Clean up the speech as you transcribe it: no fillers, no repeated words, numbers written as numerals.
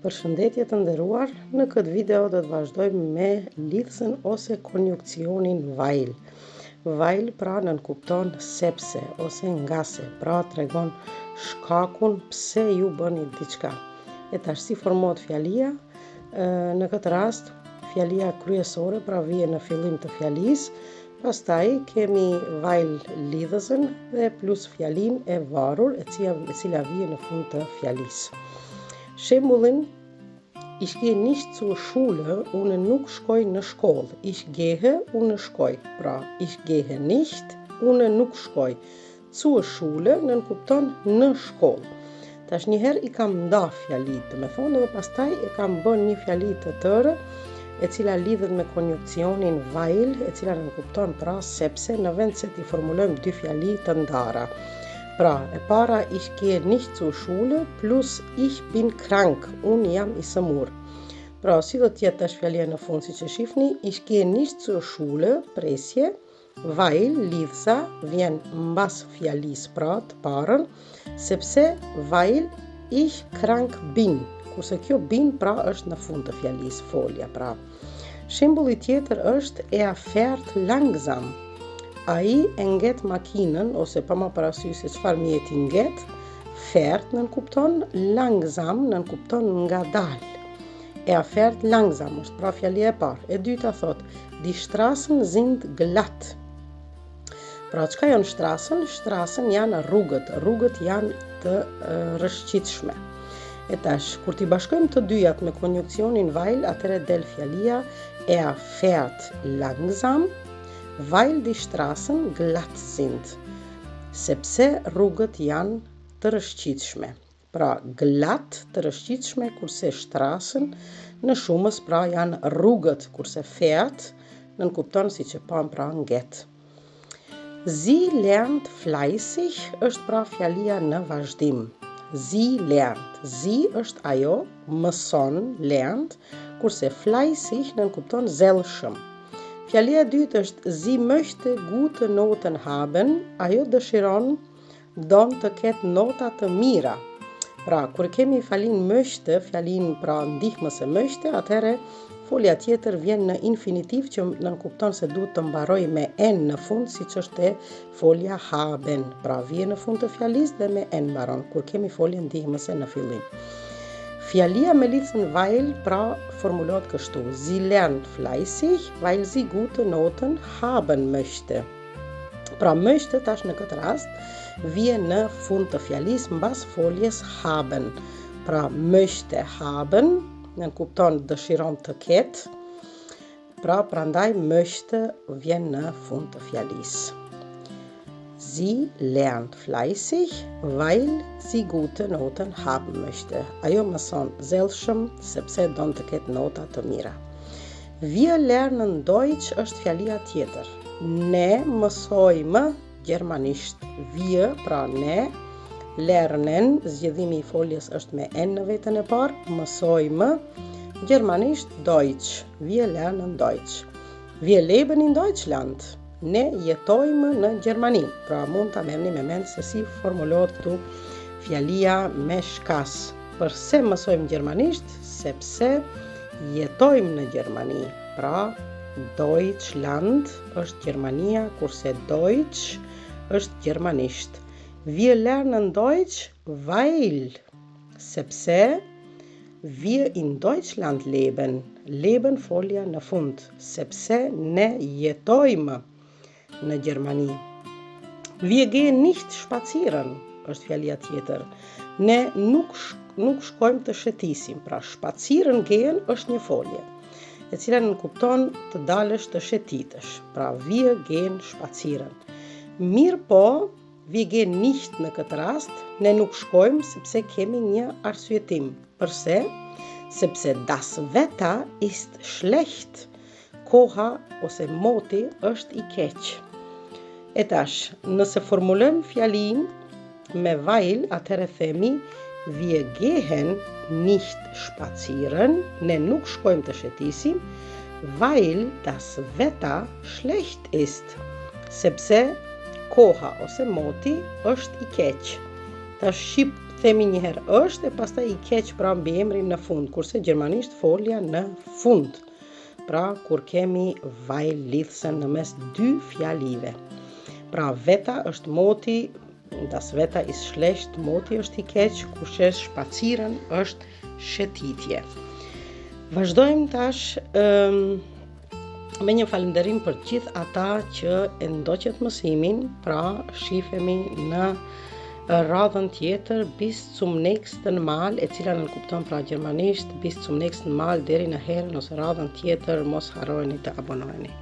Përshëndetje të nderuar, në këtë video do të vazhdojmë me lidhësen ose konjunkcionin vajl. Vajl pra nënkupton sepse ose nga se, pra tregon shkakun pse ju bëni diçka. E tash si formohet fjalia? Në këtë rast, fjalia kryesore pra vije në fillim të fjalisë, pastaj kemi vajl lidhësen dhe plus fjalin e varur e cila vije në fund të fjalisë. Shembullin, ich gehe nicht zur Schule, unë nuk shkoj në shkollë. Ich gehe, unë shkoj. Pra, ich gehe nicht, unë nuk shkoj. Zur Schule nënkupton në shkollë. Tash njëherë i kam nda fjalit, dhe pastaj e kam bën një fjalit të tërë, e cila lidhet me konjunkcionin vajl, e cila nënkupton pra sepse në vend se t'i formulojmë dy fjalit të ndara. Pra, e para ich gehe nicht zur Schule plus ich bin krank, unë jam i sëmur. Pra, si do t'jetë tash fjalia në fund si që shifni, ich gehe nicht zur Schule, presje, weil lidhsa vjen mbas fjalis pra të parën, sepse weil ich krank bin, kurse kjo bin pra është në fund të fjalis, folja pra. Shembulli tjetër është fährt langsam. Ai e nget makinën, ose pa ma parasysh se çfarë mjeti nget, fährt nënkupton langsam, nënkupton nga dal. Fährt langsam është pra fjalia e parë. E dyta thot, die Straßen sind glatt. Pra çka janë Straßen? Straßen janë rrugët. Rrugët janë të rrëshqitshme. E tash, kur t'i bashkojmë të dyjat me konjunkcionin vajl, atëre del fjalia fährt langsam, weil die Straßen glatt sind, sepse rrugët janë të rrëshqitshme. Pra, glatt të rrëshqitshme, kurse Straßen në shumës pra janë rrugët, kurse fährt nënkupton si që pam pra nget. Sie lernt fleißig është pra fjalia në vazhdim. Sie lernt. Sie është ajo, mëson, lernt, kurse fleißig nënkupton zellshëm. Fjalia e dytë është sie möchte gute Noten haben, ajo dëshiron don të ketë nota të mira. Pra, kur kemi fjalin möchte, fjalin pra ndihmëse möchte, atëherë folja tjetër vjen në infinitiv që nënkupton se duhet të mbaroj me n në fund, siç është folja haben. Pra, vjen në fund të fjalisë dhe me n mbaron, kur kemi folje ndihmëse në fillim. Fjalia me lidhsen vajl pra formulohet kështu: Sie lernt fleißig, weil sie gute Noten haben möchte. Pra möchte tash në këtë rast vjen në fund të fjalisë mbas foljes haben. Pra möchte haben nënkupton dëshiron të ketë. Pra prandaj möchte vjen në fund të fjalisë. Sie lernt fleißig, weil sie gute Noten haben möchte. Ajo mëson zellshëm sepse don të ketë nota të mira. Wir lernen Deutsch është fjalia tjetër. Ne mësojmë gjermanisht. Wir, pra ne, lernen, zgjedhimi i foljes është me n në vetën e parë, mësojmë gjermanisht Deutsch. Wir lernen Deutsch. Wir leben in Deutschland. Ne jetojmë në Gjermani. Pra mund ta merrni me mend se si formulohet këtu fjalia me shkas. Përse mësojmë gjermanisht? Sepse jetojmë në Gjermani. Pra Deutschland është Gjermania, kurse Deutsch është gjermanisht. Wir lernen Deutsch, weil sepse wir in Deutschland leben. Leben folja në fund, sepse ne jetojmë në Gjermani. Wir gehen nicht spazieren është fjalia tjetër. Ne nuk shkojmë të shëtisim. Pra spazieren gehen është një folje, e cila nënkupton të dalësh të shëtitësh. Pra wir gehen spazieren. Mirë po, wir gehen nicht në këtë rast, ne nuk shkojmë sepse kemi një arsyetim. Përse? Sepse das Wetter ist schlecht. Koha ose moti është i keq. E tash, nëse formulojmë fjalin me vajl, atëherë themi wir gehen nicht spazieren, ne nuk shkojmë të shëtisim, weil das Wetter schlecht ist, sepse koha ose moti është i keq. Tash shqip themi një herë është e pastaj i keq pra mbi emrin në fund, kurse gjermanisht folja në fund. Pra kur kemi weil lidhsen në mes dy fjalive. Pra veta është moti, das Wetter ist schlecht, moti është i keq, kurse spazieren është shëtitje. Vazhdojmë tash me një falënderim për gjithë ata që e ndoqët mësimin, pra shifemi në radhën tjetër bis zum nächsten Mal, e cila nënkupton pra gjermanisht bis zum nächsten Mal deri në herën ose radhën tjetër, mos harroni të abonoheni.